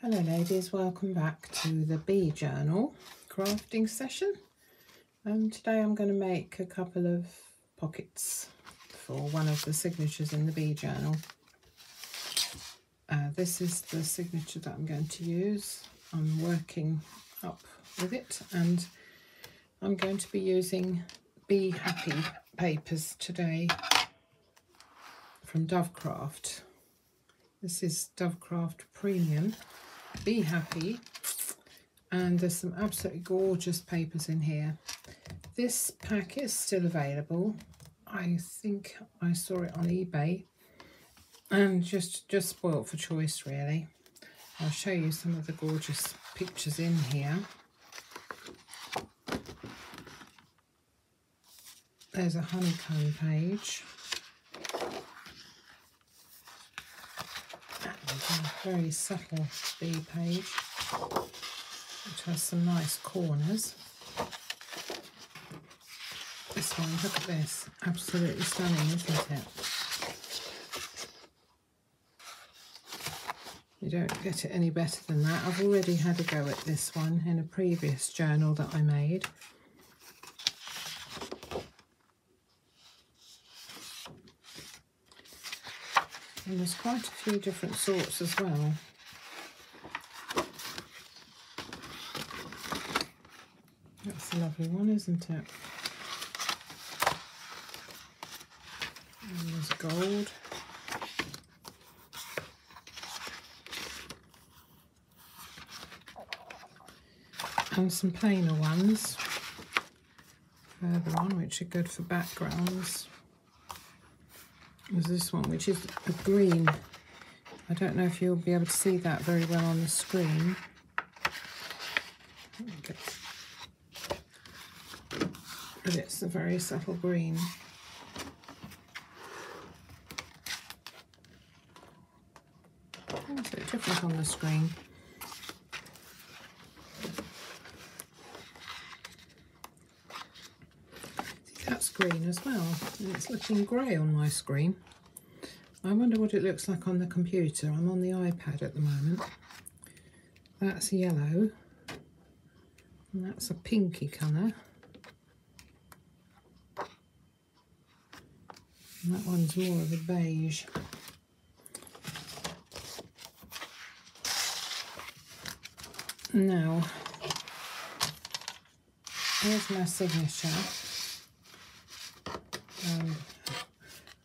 Hello ladies, welcome back to the Bee Journal crafting session. Today I'm going to make a couple of pockets for one of the signatures in the Bee Journal. This is the signature that I'm going to use. I'm working up with it and I'm going to be using Bee Happy papers today from Dovecraft. This is Dovecraft Premium Bee Happy, and there's some absolutely gorgeous papers in here. This pack is still available. I think I saw it on eBay and just spoilt for choice really. I'll show you some of the gorgeous pictures in here. There's a honeycomb page. A very subtle bee page, which has some nice corners. This one, look at this, absolutely stunning, isn't it? You don't get it any better than that. I've already had a go at this one in a previous journal that I made. And there's quite a few different sorts as well. That's a lovely one, isn't it? And there's gold. And some plainer ones further on, which are good for backgrounds. There's this one, which is a green. I don't know if you'll be able to see that very well on the screen. But it's a very subtle green. It's a bit different on the screen. That's green as well, and it's looking grey on my screen. I wonder what it looks like on the computer. I'm on the iPad at the moment. That's yellow, and that's a pinky colour. And that one's more of a beige. Now, here's my signature.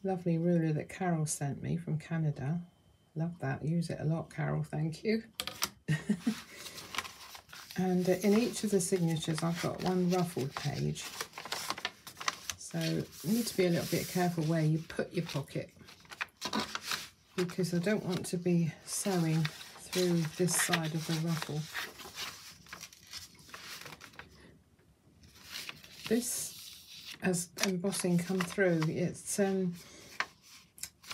Lovely ruler that Carol sent me from Canada. Love that. Use it a lot, Carol. Thank you. And in each of the signatures, I've got one ruffled page. So you need to be a little bit careful where you put your pocket, because I don't want to be sewing through this side of the ruffle. This, as embossing come through, it's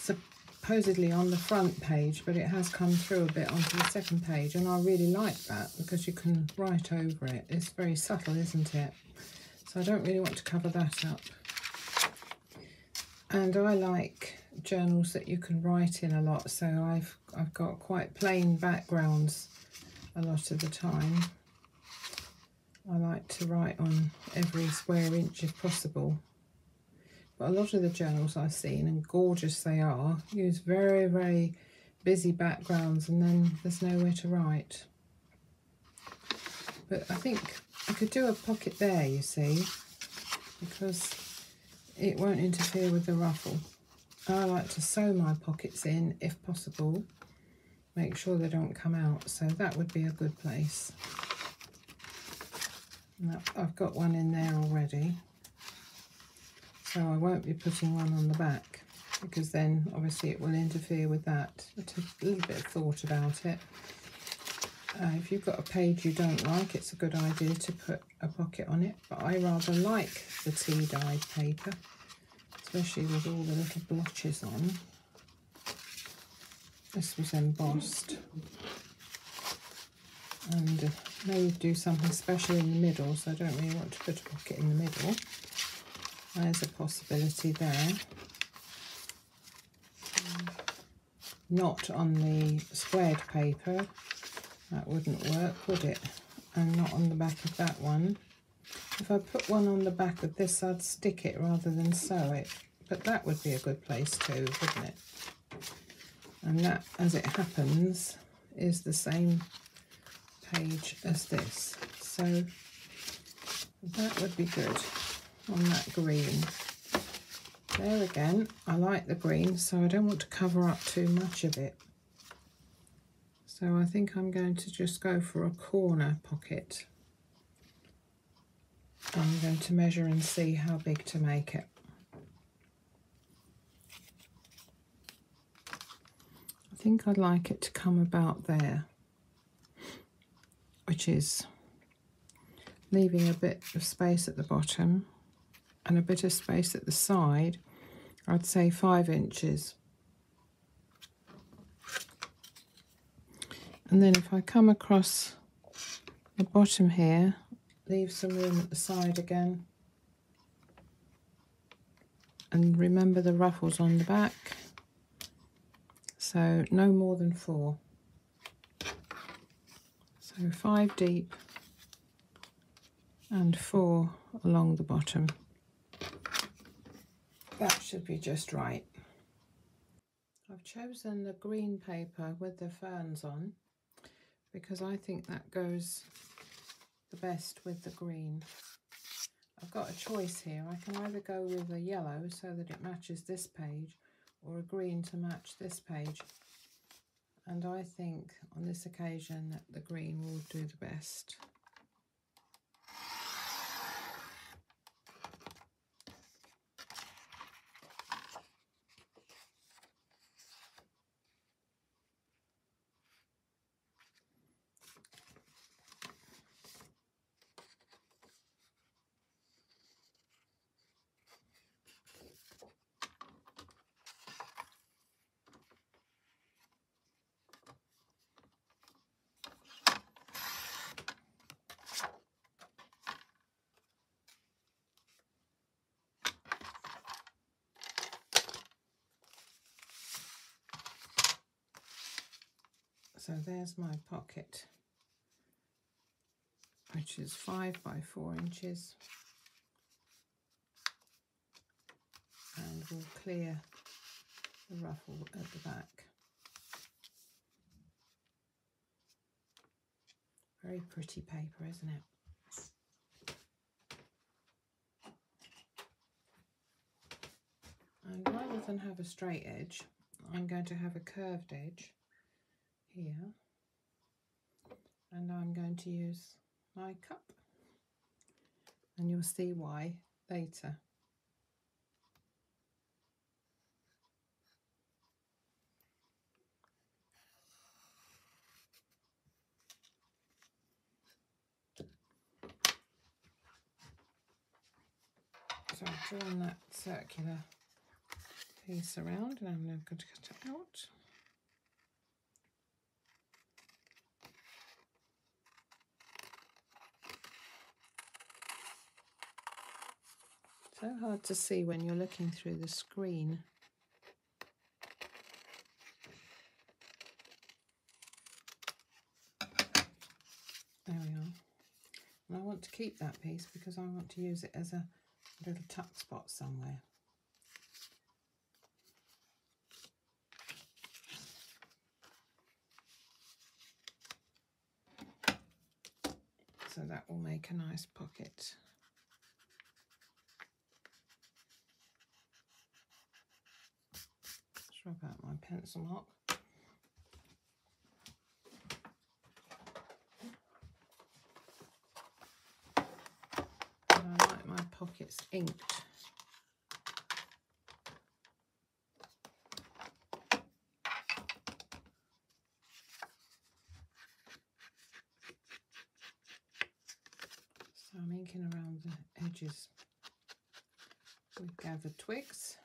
supposedly on the front page, but it has come through a bit onto the second page, and I really like that because you can write over it. It's very subtle, isn't it? So I don't really want to cover that up. And I like journals that you can write in a lot, so I've got quite plain backgrounds a lot of the time. I like to write on every square inch if possible. But a lot of the journals I've seen, and gorgeous they are, use very, very busy backgrounds and then there's nowhere to write. But I think I could do a pocket there, you see, because it won't interfere with the ruffle. I like to sew my pockets in if possible, make sure they don't come out, so that would be a good place. I've got one in there already, so I won't be putting one on the back because then obviously it will interfere with that. I took a little bit of thought about it. If you've got a page you don't like, it's a good idea to put a pocket on it, but I rather like the tea-dyed paper, especially with all the little blotches on. This was embossed. And maybe do something special in the middle, so I don't really want to put a pocket in the middle. There's a possibility there. Not on the squared paper, That wouldn't work, would it? And not on the back of that one. If I put one on the back of this, I'd stick it rather than sew it. But that would be a good place too, wouldn't it? And that, as it happens, is the same page as this. So that would be good on that green. There again, I like the green, so I don't want to cover up too much of it. So I think I'm going to just go for a corner pocket. I'm going to measure and see how big to make it. I think I'd like it to come about there, which is leaving a bit of space at the bottom and a bit of space at the side. I'd say 5 inches. And then if I come across the bottom here, leave some room at the side again. And remember the ruffles on the back. So no more than 4. So 5 deep and 4 along the bottom. That should be just right. I've chosen the green paper with the ferns on because I think that goes the best with the green. I've got a choice here. I can either go with a yellow so that it matches this page, or a green to match this page. And I think on this occasion that the green will do the best. So there's my pocket, which is 5 by 4 inches, and we'll clear the ruffle at the back. Very pretty paper, isn't it? And rather than have a straight edge, I'm going to have a curved edge here, and I'm going to use my cup, and you'll see why later. So I've drawn that circular piece around, and I'm now going to cut it out. So hard to see when you're looking through the screen. There we are. And I want to keep that piece because I want to use it as a little tuck spot somewhere. So that will make a nice pocket. Let's rub out my pencil mark. And I like my pockets inked. So I'm inking around the edges with gathered twigs.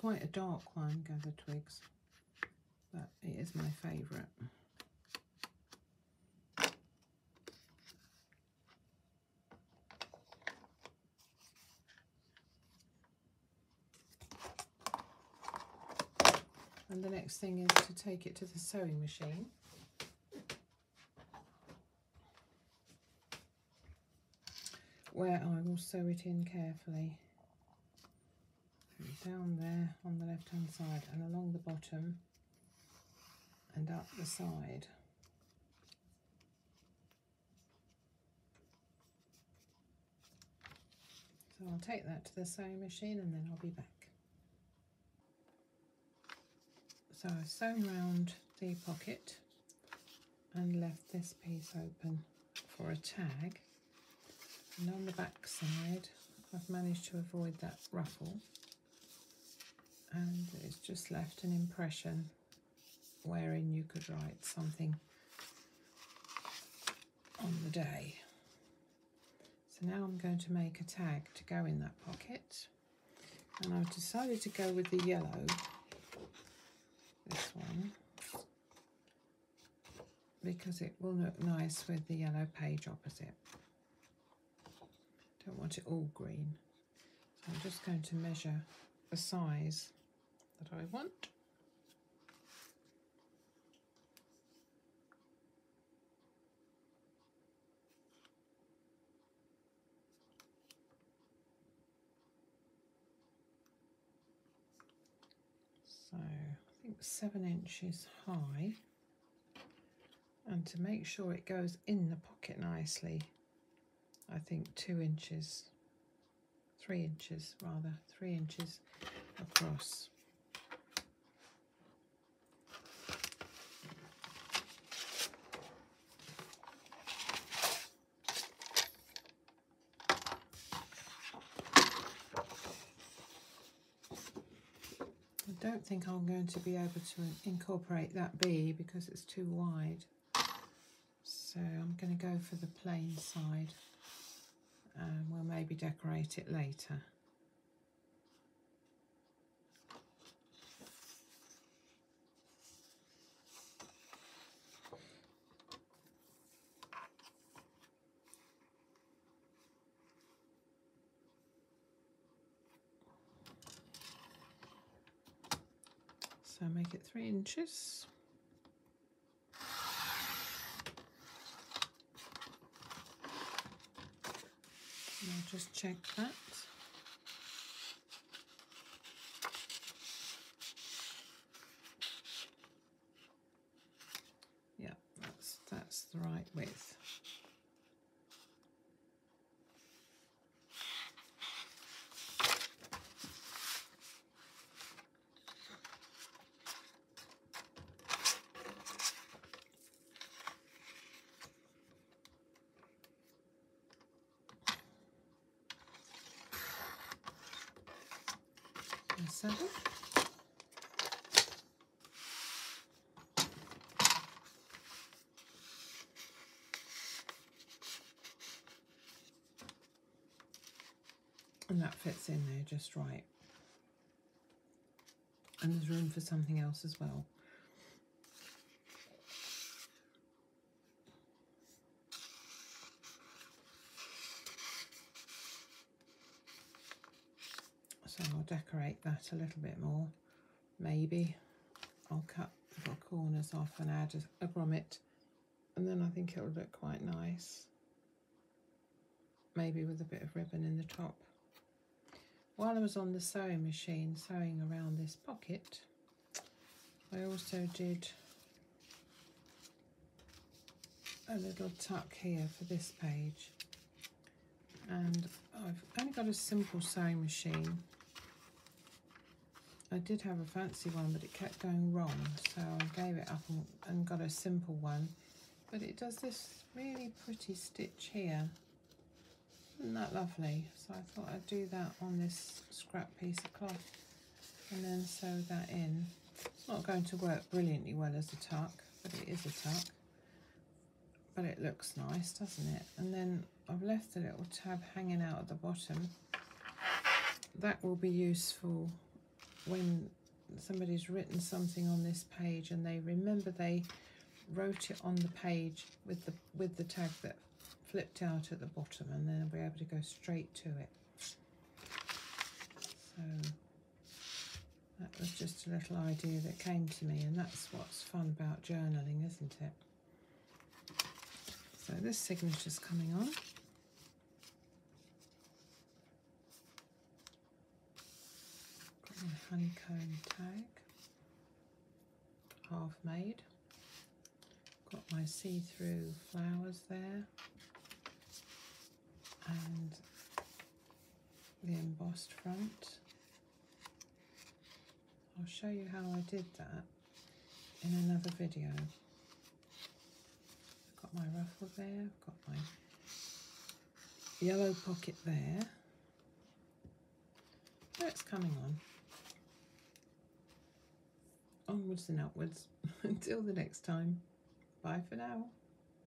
quite a dark one, Gather Twigs, but it is my favourite. And the next thing is to take it to the sewing machine. Where I will sew it in carefully. Down there on the left hand side and along the bottom and up the side. So I'll take that to the sewing machine and then I'll be back. So I've sewn round the pocket and left this piece open for a tag, and on the back side I've managed to avoid that ruffle, and it's just left an impression wherein you could write something on the day. So now I'm going to make a tag to go in that pocket, and I've decided to go with the yellow, this one, because it will look nice with the yellow page opposite. Don't want it all green. So I'm just going to measure the size that I want. So I think 7 inches high, and to make sure it goes in the pocket nicely, I think 2 inches, 3 inches rather, 3 inches across. I don't think I'm going to be able to incorporate that B because it's too wide. So I'm going to go for the plain side, and we'll maybe decorate it later. So make it 3 inches. And I'll just check that. Yeah, that's the right width. And 7. And that fits in there just right. And there's room for something else as well. So I'll decorate that a little bit more. Maybe I'll cut the corners off and add a grommet, and then I think it'll look quite nice. Maybe with a bit of ribbon in the top. While I was on the sewing machine sewing around this pocket, I also did a little tuck here for this page, and I've only got a simple sewing machine. I did have a fancy one, but it kept going wrong, so I gave it up and got a simple one, but it does this really pretty stitch here. Isn't that lovely? So I thought I'd do that on this scrap piece of cloth and then sew that in. It's not going to work brilliantly well as a tuck, but it is a tuck. But it looks nice, doesn't it? And then I've left a little tab hanging out at the bottom. That will be useful when somebody's written something on this page and they remember they wrote it on the page with the tag that flipped out at the bottom, and then they'll be able to go straight to it. So that was just a little idea that came to me, and that's what's fun about journaling, isn't it? So this signature's coming on. Got my honeycomb tag, half made. Got my see-through flowers there, and the embossed front. I'll show you how I did that in another video. I've got my ruffle there, I've got my yellow pocket there. Oh, it's coming on. Onwards and upwards. Until the next time. Bye for now.